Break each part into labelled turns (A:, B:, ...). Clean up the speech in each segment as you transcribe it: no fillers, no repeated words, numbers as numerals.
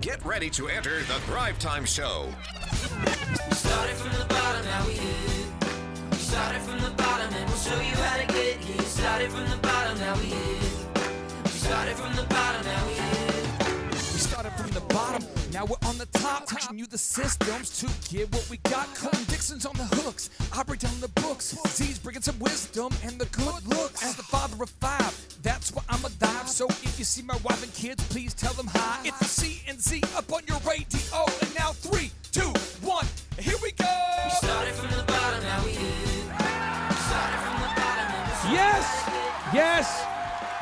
A: Get ready to enter the Thrive Time Show.
B: We started from the bottom, now we hit. We started from the bottom and we'll show you how to get here. Started from the bottom, now we hit. We started from the bottom, now we hit.
C: We started from the bottom, now we're on the top. Teaching you the systems to get what we got. Colton Dixon's on the hooks, I break down the books. Z's bringing some wisdom and the good looks. As the father of five, that's why I'm a dive. So if you see my wife and kids, please tell them hi. It's the C&Z up on your radio. And now 3, 2, 1, here we go.
B: We started from the bottom, now we hit. We started from the bottom and we'll show
C: Yes, yes,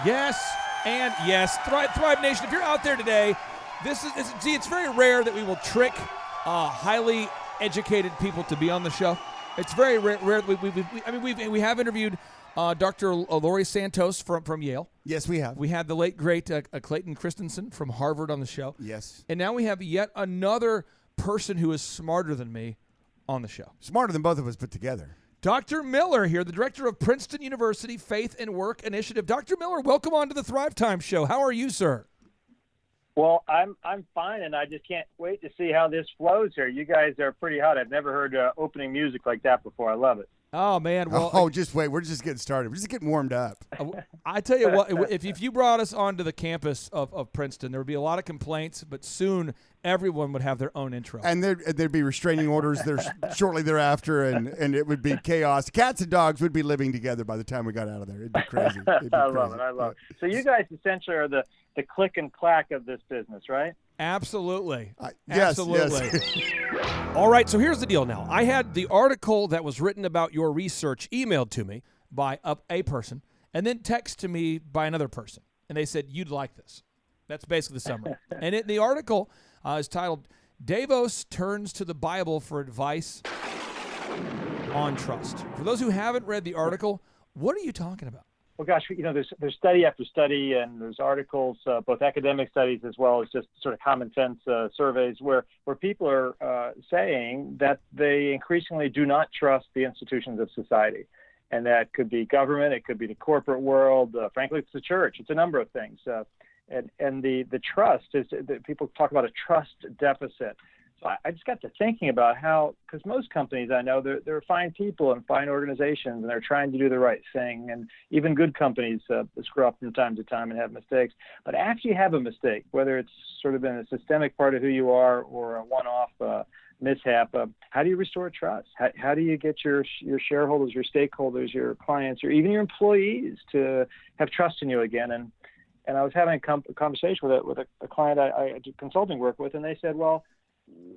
C: yes, and yes. Thrive Nation, if you're out there today, it's very rare that we will trick highly educated people to be on the show. It's very rare. We have interviewed Dr. Laurie Santos from Yale.
D: Yes, we have.
C: We had the late, great Clayton Christensen from Harvard on the show.
D: Yes.
C: And now we have yet another person who is smarter than me on the show.
D: Smarter than both of us put together.
C: Dr. Miller here, the director of Princeton University Faith and Work Initiative. Dr. Miller, welcome on to the Thrive Time Show. How are you, sir?
E: Well, I'm fine, and I just can't wait to see how this flows here. You guys are pretty hot. I've never heard opening music like that before. I love it.
C: Oh, man. Well,
D: just wait. We're just getting started. We're just getting warmed up.
C: I tell you what, if you brought us onto the campus of Princeton, there would be a lot of complaints, but soon everyone would have their own intro.
D: And there'd be restraining orders shortly thereafter, and it would be chaos. Cats and dogs would be living together by the time we got out of there. It'd be crazy.
E: I love it. So you guys essentially are the click and clack of this business, right?
C: Absolutely.
D: Yes,
C: Absolutely.
D: yes.
C: All right, so here's the deal now. I had the article that was written about your research emailed to me by a person and then text to me by another person. And they said, you'd like this. That's basically the summary. And the article is titled, Davos Turns to the Bible for Advice on Trust. For those who haven't read the article, what are you talking about?
E: Well, gosh, there's study after study, and there's articles, both academic studies as well as just sort of common sense surveys where people are saying that they increasingly do not trust the institutions of society. And that could be government, it could be the corporate world, frankly, it's the church. It's a number of things. And the trust is that people talk about a trust deficit. So I just got to thinking about how, because most companies I know, they're fine people and fine organizations, and they're trying to do the right thing. And even good companies screw up from time to time and have mistakes. But after you have a mistake, whether it's sort of been a systemic part of who you are or a one-off mishap, how do you restore trust? How do you get your shareholders, your stakeholders, your clients, or even your employees to have trust in you again? And I was having a conversation with a client I do consulting work with, and they said, well,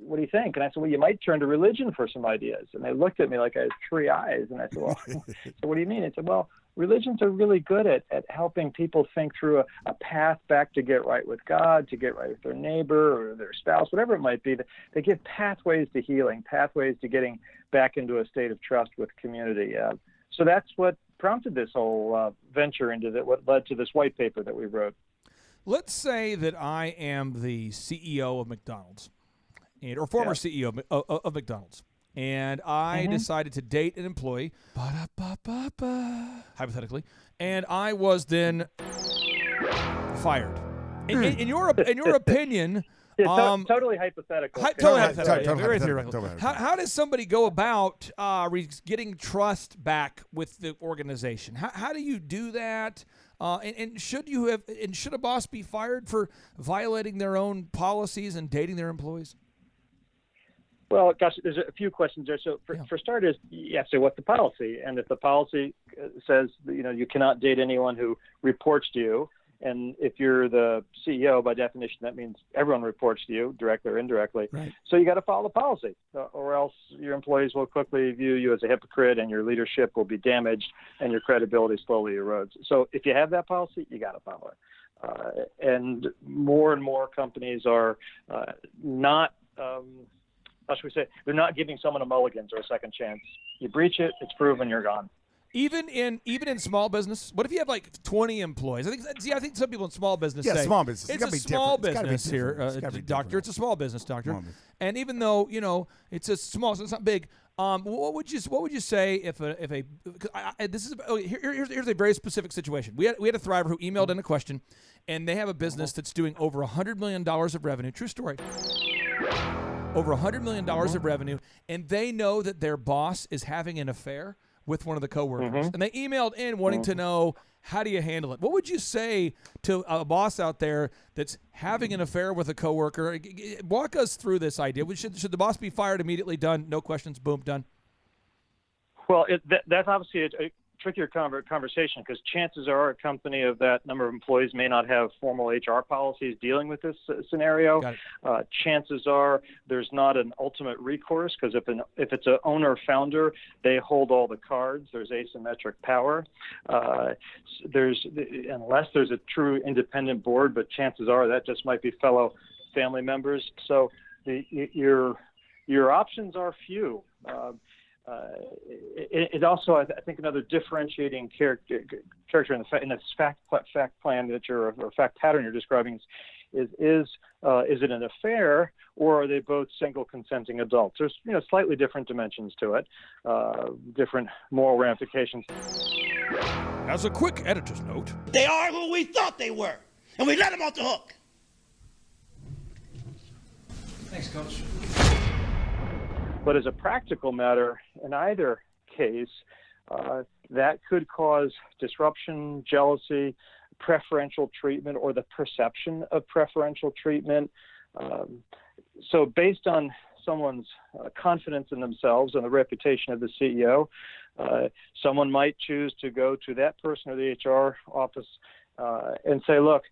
E: what do you think? And I said, well, you might turn to religion for some ideas. And they looked at me like I had three eyes. And I said, well, so what do you mean? They said, well, religions are really good at helping people think through a path back to get right with God, to get right with their neighbor or their spouse, whatever it might be. They give pathways to healing, pathways to getting back into a state of trust with community. So that's what prompted this whole venture into what led to this white paper that we wrote.
C: Let's say that I am the CEO of McDonald's. Or former CEO of McDonald's. And I decided to date an employee, hypothetically, and I was then fired. In your opinion,
E: totally hypothetical.
C: Totally hypothetical.
D: Very theoretical.
C: How does somebody go about getting trust back with the organization? How do you do that? And should a boss be fired for violating their own policies and dating their employees?
E: Well, gosh, there's a few questions there. So for starters, you have to say what's the policy, and if the policy says you cannot date anyone who reports to you, and if you're the CEO, by definition, that means everyone reports to you, directly or indirectly. Right. So you got to follow the policy, or else your employees will quickly view you as a hypocrite, and your leadership will be damaged, and your credibility slowly erodes. So if you have that policy, you got to follow it. And more companies are not. How should we say? They're not giving someone a mulligans or a second chance. You breach it, it's proven, you're gone.
C: Even in small business, what if you have like 20 employees? I think some people in small business say
D: small business.
C: It's a small business here, doctor. It's a small business, doctor. And even though it's a small, so it's not big. What would you say if a this is here's a very specific situation. We had a thriver who emailed in a question, and they have a business that's doing over $100 million of revenue. True story. Over $100 million of revenue, and they know that their boss is having an affair with one of the coworkers, and they emailed in wanting to know, how do you handle it? What would you say to a boss out there that's having an affair with a coworker? Walk us through this idea. Should the boss be fired immediately? Done. No questions. Boom. Done.
E: Well, that's obviously a trickier conversation, because chances are a company of that number of employees may not have formal HR policies dealing with this scenario. Chances are there's not an ultimate recourse, because if it's an owner-founder, they hold all the cards. There's asymmetric power. Unless there's a true independent board, but chances are that just might be fellow family members. So your options are few. It also, I think, another differentiating character in this fact plan that or fact pattern you're describing is it an affair, or are they both single consenting adults? There's slightly different dimensions to it, different moral ramifications.
C: As a quick editor's note,
F: they are who we thought they were, and we let them off the hook.
C: Thanks, Coach.
E: But as a practical matter, in either case, that could cause disruption, jealousy, preferential treatment, or the perception of preferential treatment. So based on someone's confidence in themselves and the reputation of the CEO, someone might choose to go to that person or the HR office and say, look,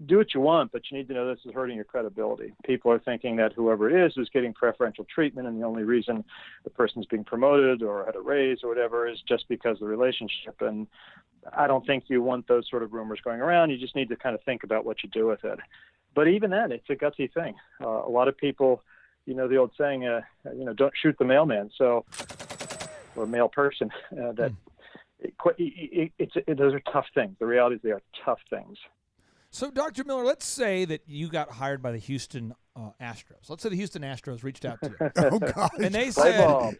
E: do what you want, but you need to know this is hurting your credibility. People are thinking that whoever it is getting preferential treatment, and the only reason the person's being promoted or had a raise or whatever is just because of the relationship. And I don't think you want those sort of rumors going around. You just need to kind of think about what you do with it. But even then, it's a gutsy thing. A lot of people, the old saying, don't shoot the mailman, or male person, those are tough things. The reality is they are tough things.
C: So, Dr. Miller, let's say that you got hired by the Houston Astros. Let's say the Houston Astros reached out to you.
D: Oh, God.
C: And they
E: Play
C: said,
E: ball.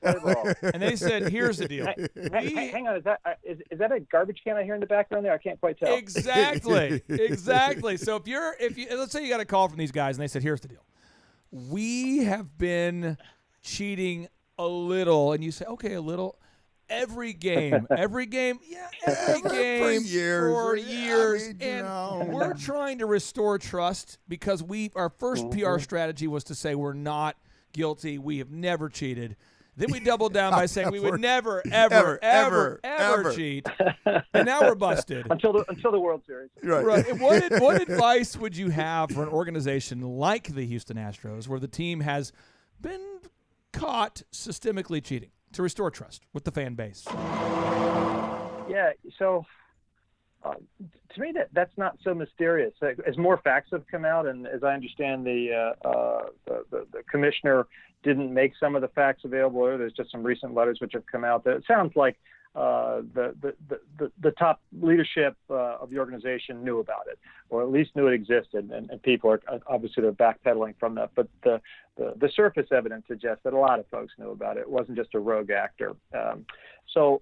C: and they said, here's the deal.
E: Hang on, is that a garbage can I hear in the background there? I can't quite tell.
C: Exactly. So if you let's say you got a call from these guys and they said, here's the deal. We have been cheating a little, and you say, okay, a little. Every game, yeah, every game
D: for years.
C: And we're trying to restore trust, because our first PR strategy was to say we're not guilty. We have never cheated. Then we doubled down by saying we would never, ever cheat. And now we're busted.
E: Until the World Series.
C: Right. And what advice would you have for an organization like the Houston Astros, where the team has been caught systemically cheating, to restore trust with the fan base?
E: Yeah, so to me that's not so mysterious. As more facts have come out, and as I understand the commissioner didn't make some of the facts available, or there's just some recent letters which have come out that it sounds like the top leadership of the organization knew about it, or at least knew it existed, and people are obviously they're backpedaling from that. But the surface evidence suggests that a lot of folks knew about it. It wasn't just a rogue actor. So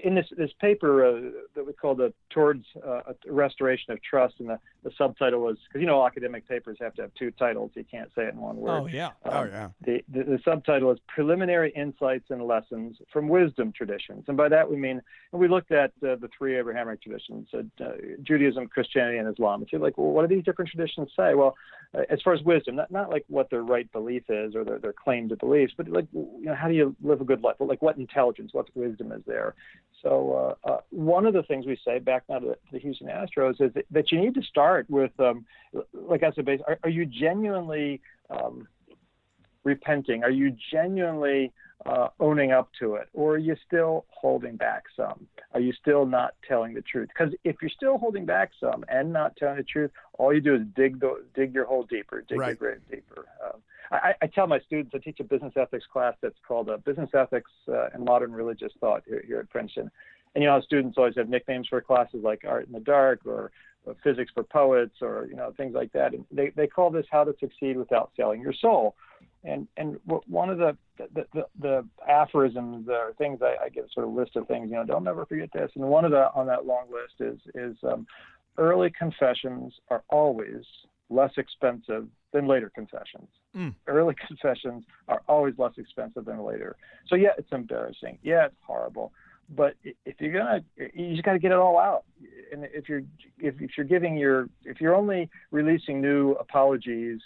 E: in this paper that we call Towards a Restoration of Trust, and the subtitle was, because academic papers have to have two titles, you can't say it in one word.
C: Oh yeah.
E: The subtitle is Preliminary Insights and Lessons from Wisdom Traditions, and by that we mean, and we looked at the three Abrahamic traditions, Judaism, Christianity, and Islam. And so like, well, what do these different traditions say? Well, as far as wisdom, not like what their right belief is or their claim to beliefs, but like, how do you live a good life? Like, what intelligence, what wisdom is there? So one of the things we say back now to the Houston Astros is that you need to start with, like I said, are you genuinely repenting? Are you genuinely owning up to it? Or are you still holding back some? Are you still not telling the truth? Because if you're still holding back some and not telling the truth, all you do is dig your hole deeper, your grave deeper. I tell my students, I teach a business ethics class that's called Business Ethics and Modern Religious Thought here at Princeton. And, students always have nicknames for classes like Art in the Dark or Physics for Poets or, things like that. And they call this How to Succeed Without Selling Your Soul. One of the aphorisms or things I get a sort of list of things, don't ever forget this. And one of the on that long list is early confessions are always less expensive than later confessions. Early confessions are always less expensive than later. So yeah, it's embarrassing. Yeah, it's horrible. But if you're gonna, you just got to get it all out. And if you're only releasing new apologies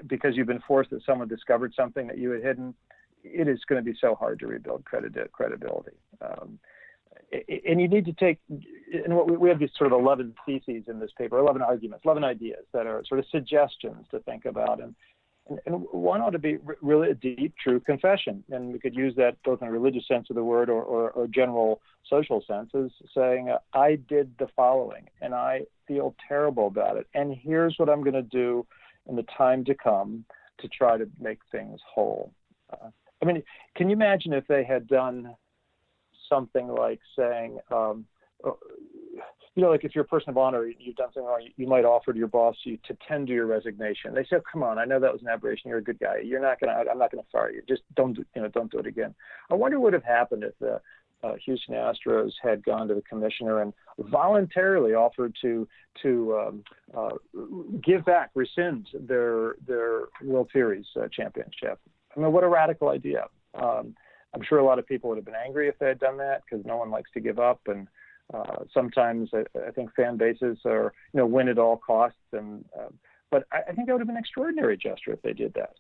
E: because you've been forced that someone discovered something that you had hidden, it is going to be so hard to rebuild credibility. And you need to take, and we have these sort of 11 theses in this paper, 11 arguments, 11 ideas that are sort of suggestions to think about. And one ought to be really a deep, true confession. And we could use that both in a religious sense of the word or general social sense as saying, I did the following and I feel terrible about it. And here's what I'm going to do in the time to come to try to make things whole. I mean, can you imagine if they had done something like saying, like if you're a person of honor, you've done something wrong, you might offer to your boss to tender your resignation. They say, oh, come on, I know that was an aberration. You're a good guy. I'm not going to fire you. Just don't do it again. I wonder what would have happened if the Houston Astros had gone to the commissioner and voluntarily offered to give back, rescind their World Series championship. I mean, what a radical idea. I'm sure a lot of people would have been angry if they had done that because no one likes to give up. And sometimes I think fan bases are, win at all costs. But I think that would have been an extraordinary gesture if they did that.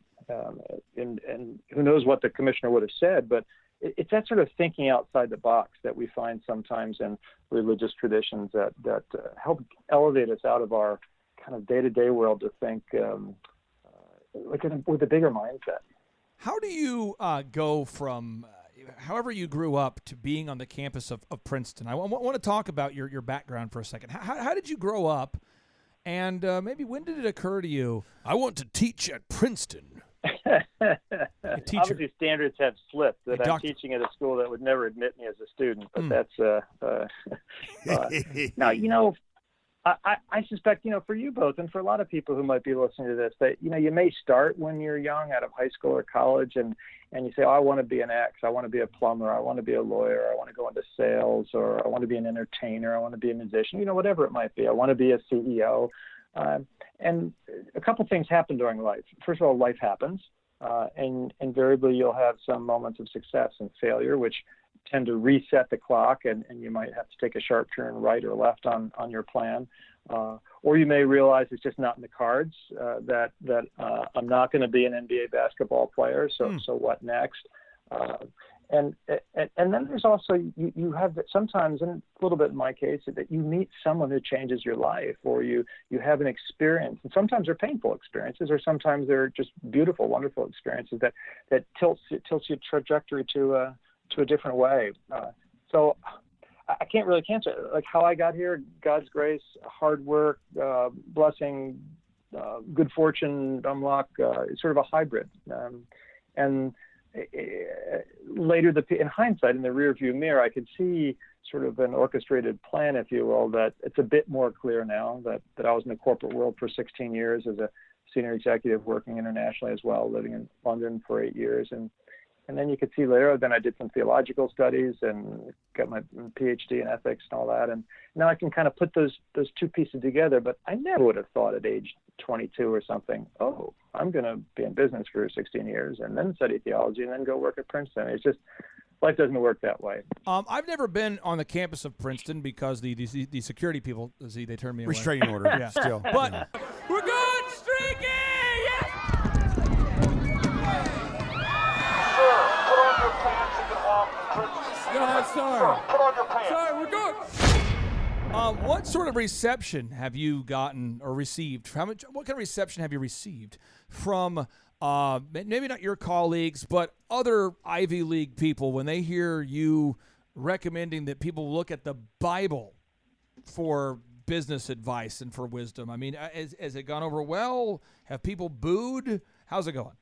E: And who knows what the commissioner would have said, but it's that sort of thinking outside the box that we find sometimes in religious traditions that help elevate us out of our kind of day-to-day world to think with a bigger mindset.
C: How do you go from however you grew up to being on the campus of Princeton? I want to talk about your background for a second. How did you grow up, and maybe when did it occur to you, I want to teach at Princeton?
E: Obviously, standards have slipped that I'm teaching at a school that would never admit me as a student, but that's now, I suspect, for you both and for a lot of people who might be listening to this, that, you may start when you're young out of high school or college and you say, oh, I want to be an X, I want to be a plumber, I want to be a lawyer, I want to go into sales, or I want to be an entertainer, I want to be a musician, whatever it might be. I want to be a CEO. And a couple things happen during life. First of all, life happens, and invariably you'll have some moments of success and failure, which tend to reset the clock, and you might have to take a sharp turn right or left on your plan. Or you may realize it's just not in the cards, that I'm not going to be an NBA basketball player, so what next? And then there's also, you have sometimes, and a little bit in my case, that you meet someone who changes your life, or you have an experience, and sometimes they're painful experiences, or sometimes they're just beautiful, wonderful experiences that tilts your trajectory to a different way. So I can't really answer like how I got here. God's grace, hard work, blessing, good fortune, dumb luck. It's sort of a hybrid. And later, in hindsight, in the rearview mirror, I could see sort of an orchestrated plan, if you will, that it's a bit more clear now that I was in the corporate world for 16 years as a senior executive, working internationally as well, living in London for 8 years. And then you could see later, then I did some theological studies and got my PhD in ethics and all that. And now I can kind of put those two pieces together, but I never would have thought at age 22 or something, oh, I'm going to be in business for 16 years and then study theology and then go work at Princeton. It's just, life doesn't work that way.
C: I've never been on the campus of Princeton because the security people, they turned me away.
D: Restraining order,
C: yeah.
D: Still.
C: But we're good, streaky! Yes! No, sorry.
F: Put on your pants.
C: Sorry, we're good. What sort of reception have you gotten or received? What kind of reception have you received from maybe not your colleagues, but other Ivy League people when they hear you recommending that people look at the Bible for business advice and for wisdom? I mean, has it gone over well? Have people booed? How's it going?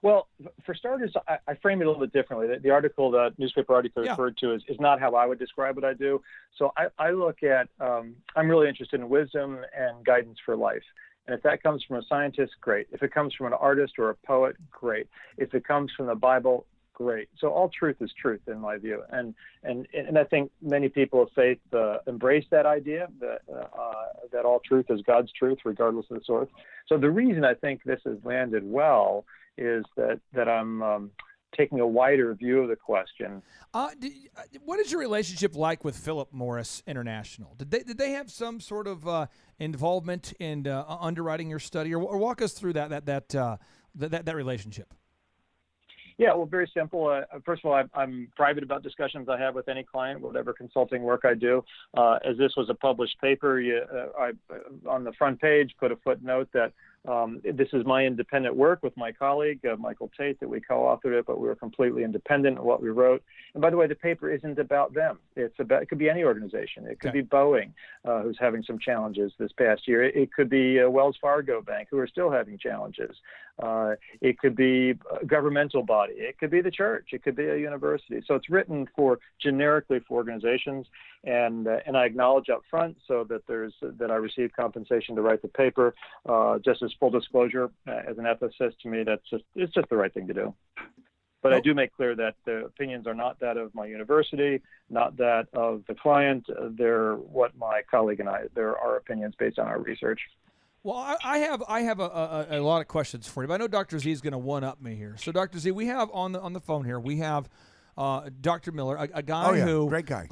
E: Well, for starters, I frame it a little bit differently. The article, the newspaper article referred to is not how I would describe what I do. So I look at, I'm really interested in wisdom and guidance for life. And if that comes from a scientist, great. If it comes from an artist or a poet, great. If it comes from the Bible, great. So all truth is truth in my view. And I think many people of faith embrace that idea that all truth is God's truth, regardless of the source. So the reason I think this has landed well is that I'm taking a wider view of the question.
C: What is your relationship like with Philip Morris International? Did they have some sort of involvement in underwriting your study, or walk us through that relationship?
E: Yeah, well, very simple. First of all, I'm private about discussions I have with any client, whatever consulting work I do. As this was a published paper, I on the front page put a footnote that this is my independent work with my colleague, Michael Tate, that we co-authored it, but we were completely independent in what we wrote. And by the way, the paper isn't about them. It could be any organization. It could be Boeing, who's having some challenges this past year. It could be Wells Fargo Bank, who are still having challenges. It could be a governmental body. It could be the church. It could be a university. So it's written generically for organizations. And I acknowledge up front so that I receive compensation to write the paper. Just as full disclosure, as an ethicist, to me, it's just the right thing to do. But I do make clear that the opinions are not that of my university, not that of the client. They're what my colleague and I. They're our opinions based on our research.
C: Well, I have a lot of questions for you, but I know Dr. Z is going to one-up me here. So, Dr. Z, we have on the phone here, we have Dr. Miller, a guy who
D: great guy.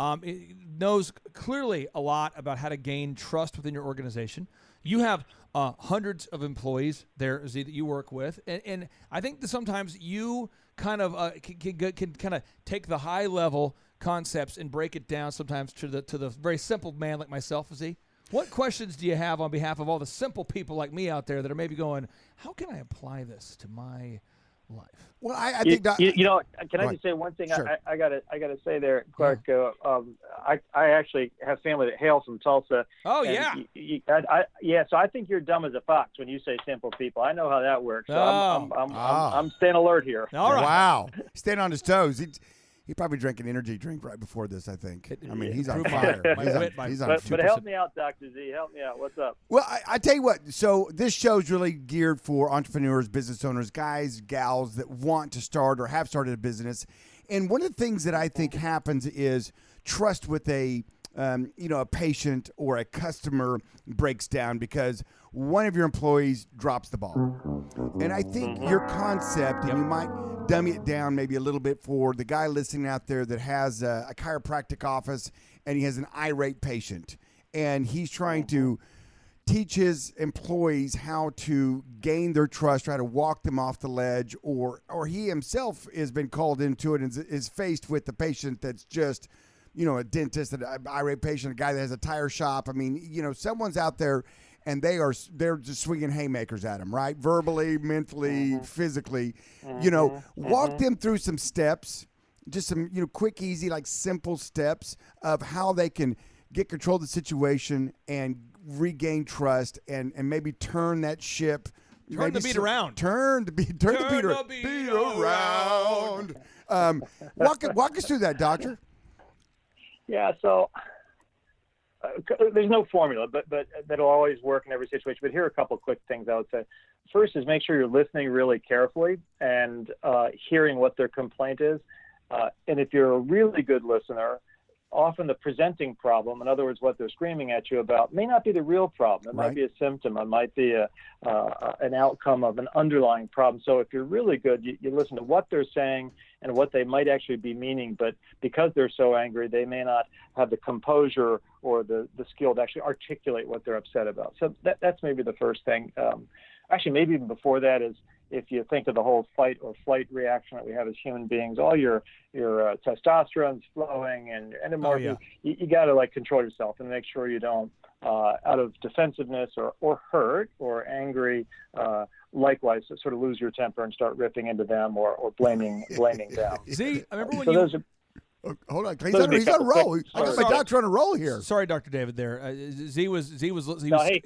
C: Knows clearly a lot about how to gain trust within your organization. You have hundreds of employees there, Z, that you work with, and I think that sometimes you kind of can kind of take the high-level concepts and break it down sometimes to the very simple man like myself, Z. What questions do you have on behalf of all the simple people like me out there that are maybe going, how can I apply this to my life?
D: Well, I think
E: can I just say one thing?
D: Sure.
E: I gotta say there, Clark. Yeah. I actually have family that hail from Tulsa.
C: Oh yeah.
E: So I think you're dumb as a fox when you say simple people. I know how that works. So
C: Oh.
E: I'm staying alert here.
C: All right.
D: Wow. Staying on his toes. He probably drank an energy drink right before this, I think. I mean, he's on fire. He's on
E: But help me out, Dr. Z. Help me out. What's up?
D: Well, I tell you what. So this show's really geared for entrepreneurs, business owners, guys, gals that want to start or have started a business. And one of the things that I think happens is trust with a patient or a customer breaks down because one of your employees drops the ball. And I think your concept, and you might dummy it down maybe a little bit for the guy listening out there that has a chiropractic office and he has an irate patient and he's trying to teach his employees how to gain their trust, try to walk them off the ledge, or he himself has been called into it and is faced with the patient that's just, a dentist, an irate patient, a guy that has a tire shop. I mean, someone's out there and they're just swinging haymakers at him, right? Verbally, mentally, physically. Walk them through some steps, just some, quick, easy, like simple steps of how they can get control of the situation and regain trust and maybe turn that ship.
C: Turn the beat around.
D: Turn the beat around. Walk us through that, Doctor.
E: Yeah, so there's no formula, but that'll always work in every situation. But here are a couple of quick things I would say. First is make sure you're listening really carefully and hearing what their complaint is. And if you're a really good listener, often the presenting problem, in other words, what they're screaming at you about, may not be the real problem. It might be a symptom. It might be an outcome of an underlying problem. So if you're really good, you listen to what they're saying and what they might actually be meaning. But because they're so angry, they may not have the composure or the skill to actually articulate what they're upset about. So that's maybe the first thing. Actually, maybe even before that is, if you think of the whole fight or flight reaction that we have as human beings, all your testosterone's flowing and emotions, you got to control yourself and make sure you don't, out of defensiveness or hurt or angry, likewise sort of lose your temper and start ripping into them or blaming them.
C: Z, I remember when
D: hold on, he's on a roll. I got my doctor on a roll here.
C: Sorry, Dr. David. There, Z was.
E: Hey,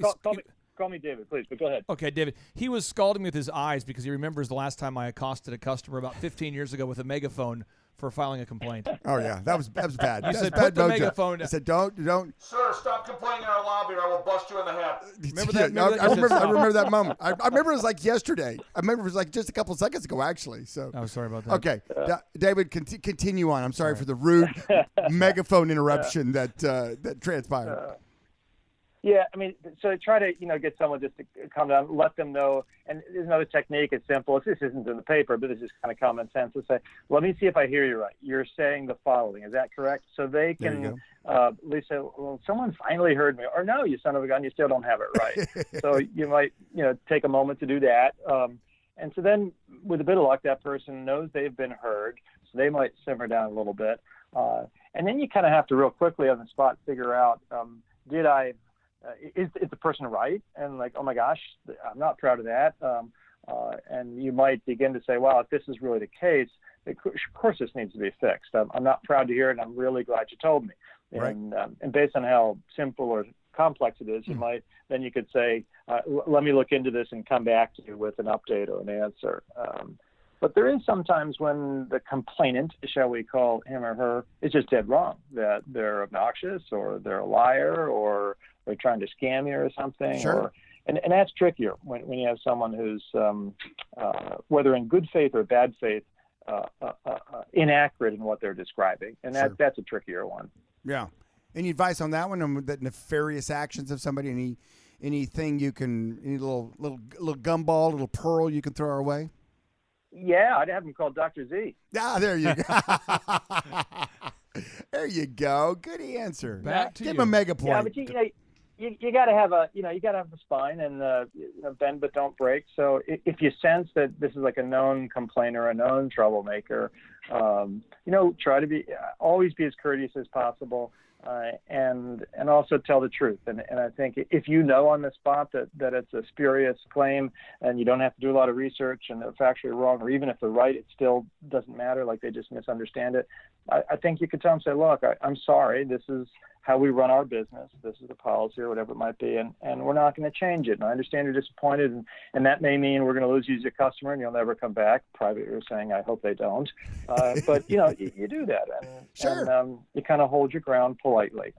E: call me David, please, but go ahead.
C: Okay, David. He was scalding me with his eyes because he remembers the last time I accosted a customer about 15 years ago with a megaphone for filing a complaint.
D: Oh yeah, that was bad. That was
C: said,
D: bad
C: "Put the
D: mojo."
C: megaphone
D: I
C: down.
D: said, "Don't."
G: Sir, stop complaining in our lobby or I will bust you in the head.
C: Remember
D: Yeah,
C: that? Remember that?
D: I
C: You said
D: remember. I
C: stop.
D: remember that moment. I remember it was like yesterday. I remember it was like just a couple of seconds ago, actually. So.
C: Oh, sorry about that.
D: Okay, David, continue on. I'm sorry for the rude megaphone interruption that transpired.
E: Yeah, I mean, so try to, get someone just to calm down, let them know. And there's another technique. It's simple. This isn't in the paper, but this is kind of common sense to say, let me see if I hear you right. You're saying the following. Is that correct? So they can at least say, well, someone finally heard me. Or no, you son of a gun, you still don't have it right. So you might, take a moment to do that. And so then with a bit of luck, that person knows they've been heard. So they might simmer down a little bit. And then you kind of have to real quickly on the spot figure out, is the person right? And like, oh my gosh, I'm not proud of that. And you might begin to say, wow, if this is really the case, of course this needs to be fixed. I'm not proud to hear it, and I'm really glad you told me.
D: Right.
E: And based on how simple or complex it is, you could say, let me look into this and come back to you with an update or an answer. But there is sometimes when the complainant, shall we call him or her, is just dead wrong, that they're obnoxious or they're a liar or they're trying to scam you or something.
D: Sure.
E: And that's trickier when you have someone who's, whether in good faith or bad faith, inaccurate in what they're describing. And that's a trickier one.
D: Yeah. Any advice on that one? On the nefarious actions of somebody? Anything you can? Any little gumball, little pearl you can throw our way?
E: Yeah, I'd have him call Dr. Z.
D: Ah, there you go. There you go. Good answer.
C: Back to
D: Give
C: you.
D: him a mega point.
E: Yeah, but you got to have a spine and bend but don't break. So if you sense that this is like a known complainer, a known troublemaker, try to always be as courteous as possible. And also tell the truth. And I think if you know on the spot that it's a spurious claim and you don't have to do a lot of research and they're factually wrong, or even if they're right, it still doesn't matter, like they just misunderstand it. I think you could tell them, say, look, I'm sorry, this is how we run our business. This is the policy or whatever it might be, and we're not going to change it. And I understand you're disappointed, and that may mean we're going to lose you as a customer and you'll never come back. Privately, you're saying, I hope they don't. But, you do that.
D: Sure.
E: And you kind of hold your ground politely.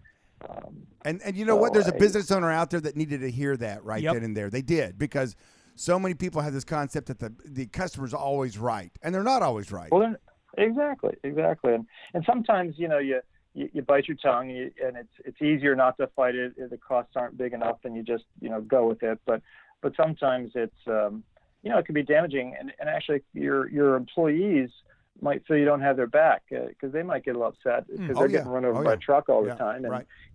D: And you know what? There's a business owner out there that needed to hear that then and there. They did, because so many people have this concept that the customer's always right, and they're not always right.
E: Well, exactly. And sometimes, you bite your tongue, and it's easier not to fight it if the costs aren't big enough, and you just go with it. But sometimes it's it can be damaging, and actually your employees might feel you don't have their back because they might get a little upset because they're getting run over by a truck all the time,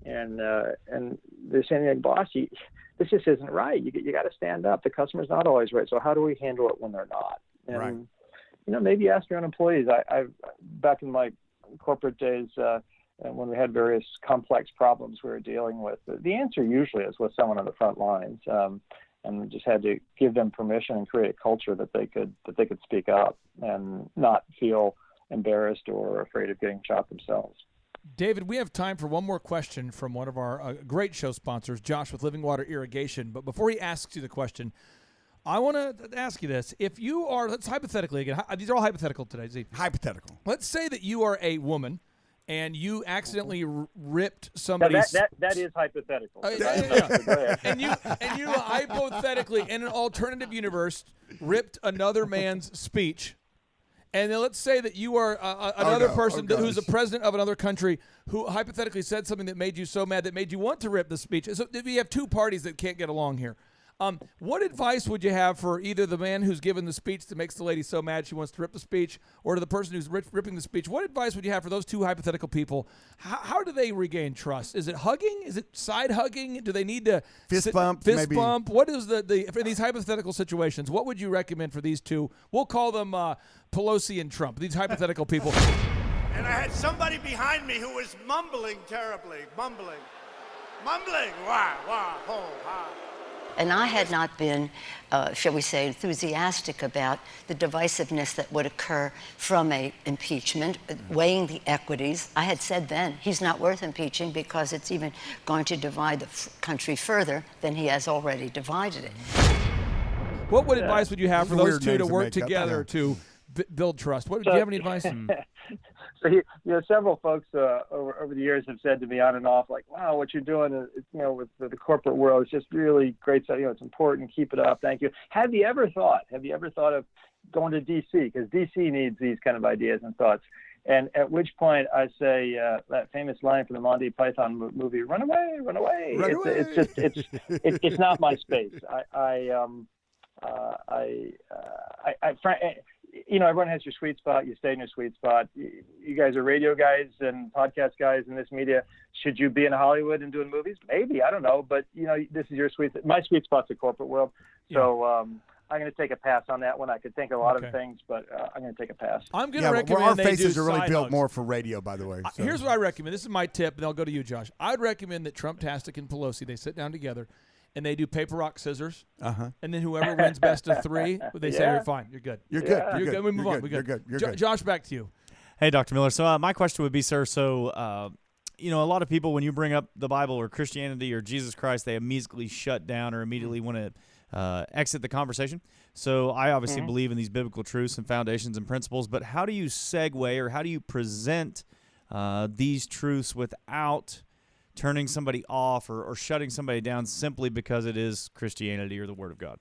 E: and they're saying, like, boss, this just isn't right. You got to stand up. The customer's not always right. So how do we handle it when they're not? And maybe ask your own employees. I back in my corporate days. And when we had various complex problems we were dealing with, the answer usually is with someone on the front lines, and we just had to give them permission and create a culture that they could speak up and not feel embarrassed or afraid of getting shot themselves.
C: David, we have time for one more question from one of our great show sponsors, Josh with Living Water Irrigation. But before he asks you the question, I want to ask you this. If you are, let's hypothetically, again, these are all hypothetical today, Z.
D: Hypothetical.
C: Let's say that you are a woman and you accidentally ripped somebody's...
E: That is hypothetical.
C: Yeah. And you hypothetically, in an alternative universe, ripped another man's speech. And then let's say that you are another person who's the president of another country who hypothetically said something that made you so mad that made you want to rip the speech. So we have two parties that can't get along here. What advice would you have for either the man who's given the speech that makes the lady so mad she wants to rip the speech, or to the person who's ripping the speech? What advice would you have for those two hypothetical people? How do they regain trust? Is it hugging? Is it side hugging? Do they need to
D: fist bump?
C: What is the for these hypothetical situations? What would you recommend for these two? We'll call them Pelosi and Trump. These hypothetical people.
F: And I had somebody behind me who was mumbling terribly, mumbling, wah, wah, ho, ha.
H: And I had not been, shall we say, enthusiastic about the divisiveness that would occur from a impeachment, weighing the equities. I had said then, he's not worth impeaching because it's even going to divide the country further than he has already divided it.
C: What advice would you have for those two to work
D: names to make up,
C: together to build trust? Do you have any advice?
E: So several folks over the years have said to me on and off, like, "Wow, what you're doing, with the corporate world, it's just really great stuff. It's important. Keep it up. Thank you." Have you ever thought of going to D.C.? Because D.C. needs these kind of ideas and thoughts. And at which point I say that famous line from the Monty Python movie, "Run away, run away." It's not my space. Everyone has your sweet spot. You stay in your sweet spot. You guys are radio guys and podcast guys in this media. Should you be in Hollywood and doing movies? Maybe, I don't know. But this is your my sweet spot's the corporate world. So I'm going to take a pass on that one. I could think of a lot of things, but I'm going to take a pass.
C: I'm going to recommend
D: our
C: they
D: faces
C: do
D: are really
C: side
D: built
C: hugs.
D: more for radio, by the way. So.
C: Here's what I recommend. This is my tip, and I'll go to you, Josh. I'd recommend that Trump, Tastic, and Pelosi, they sit down together, and they do paper, rock, scissors. And then whoever wins best of three, they say, "You're fine. You're good.
D: You're good.
C: You're good. We move on.
D: You're good. You're good.
C: Josh, back to you.
I: Hey, Dr. Miller. So my question would be, sir, a lot of people, when you bring up the Bible or Christianity or Jesus Christ, they immediately shut down or immediately want to exit the conversation. So I obviously believe in these biblical truths and foundations and principles, but how do you segue or how do you present these truths without turning somebody off or shutting somebody down simply because it is Christianity or the Word of God?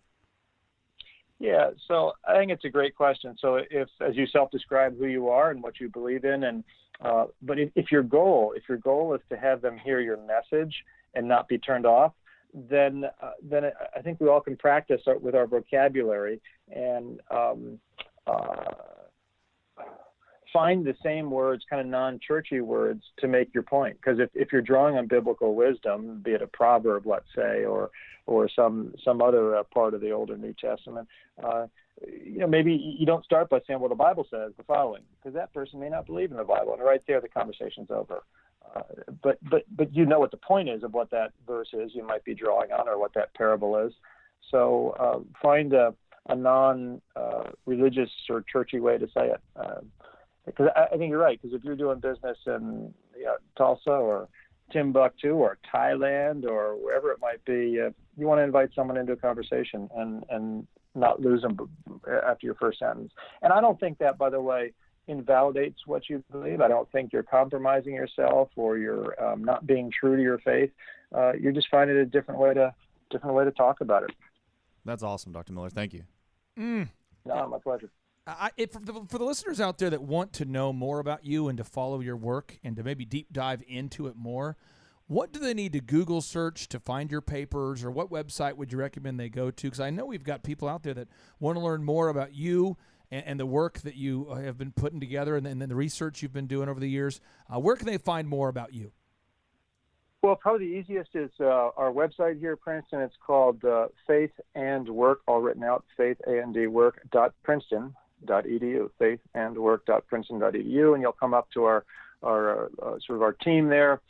E: Yeah, so I think it's a great question. So if, as you self-describe who you are and what you believe in, and but if your goal is to have them hear your message and not be turned off, then I think we all can practice with our vocabulary and find the same words, kind of non-churchy words, to make your point. Because if you're drawing on biblical wisdom, be it a proverb, let's say, or some other part of the Old or New Testament, maybe you don't start by saying, "Well, the Bible says the following," because that person may not believe in the Bible, and right there the conversation's over. But you know what the point is of what that verse is you might be drawing on, or what that parable is. So find a non-religious or churchy way to say it. Because I think you're right. Because if you're doing business in Tulsa or Timbuktu or Thailand or wherever it might be, you want to invite someone into a conversation and not lose them after your first sentence. And I don't think that, by the way, invalidates what you believe. I don't think you're compromising yourself or you're not being true to your faith. You're just finding a different way to talk about it.
I: That's awesome, Dr. Miller. Thank you.
E: No, my pleasure.
C: For the listeners out there that want to know more about you and to follow your work and to maybe deep dive into it more, what do they need to Google search to find your papers, or what website would you recommend they go to? Because I know we've got people out there that want to learn more about you and the work that you have been putting together and then the research you've been doing over the years. Where can they find more about you?
E: Well, probably the easiest is our website here at Princeton. It's called Faith and Work, all written out, faithandwork.princeton.edu, faithandwork.princeton.edu, and you'll come up to our sort of our team there.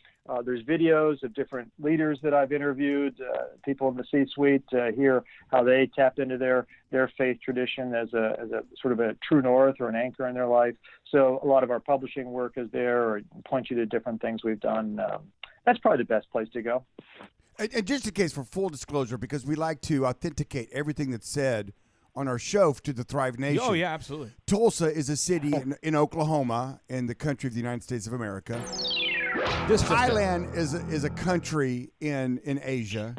E: There's videos of different leaders that I've interviewed, people in the C-suite, hear how they tapped into their faith tradition as a sort of a true north or an anchor in their life. So a lot of our publishing work is there, or point you to different things we've done. That's probably the best place to go.
D: And just in case, for full disclosure, because we like to authenticate everything that's said on our show to the Thrive Nation.
C: Oh, yeah, absolutely.
D: Tulsa is a city in Oklahoma, in the country of the United States of America. Thailand is a country in Asia.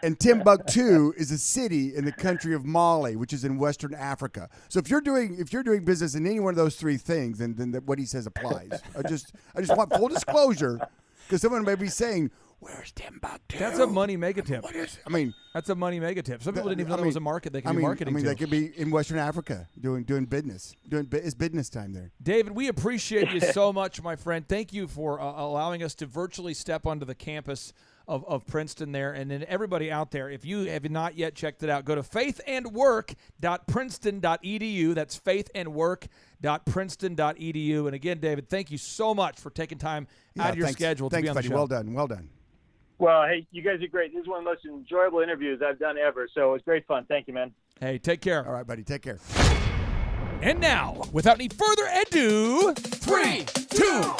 D: And Timbuktu is a city in the country of Mali, which is in Western Africa. So if you're doing business in any one of those three things, then what he says applies. I just want full disclosure, because someone may be saying, "Where's Timbuktu?"
C: That's a money mega tip.
D: What is? I mean,
C: that's a money mega tip. Some people didn't even know there was a market they could be marketing to.
D: They could be in Western Africa doing business. It's business time there.
C: David, we appreciate you so much, my friend. Thank you for allowing us to virtually step onto the campus of Princeton there. And then everybody out there, if you have not yet checked it out, go to faithandwork.princeton.edu. That's faithandwork.princeton.edu. And again, David, thank you so much for taking time out of your schedule to be on the show.
D: Well done. Well done.
E: Well, hey, you guys are great. This is one of the most enjoyable interviews I've done ever, so it's great fun. Thank you, man.
C: Hey, take care.
D: All right, buddy. Take care.
C: And now, without any further ado, 3, 2,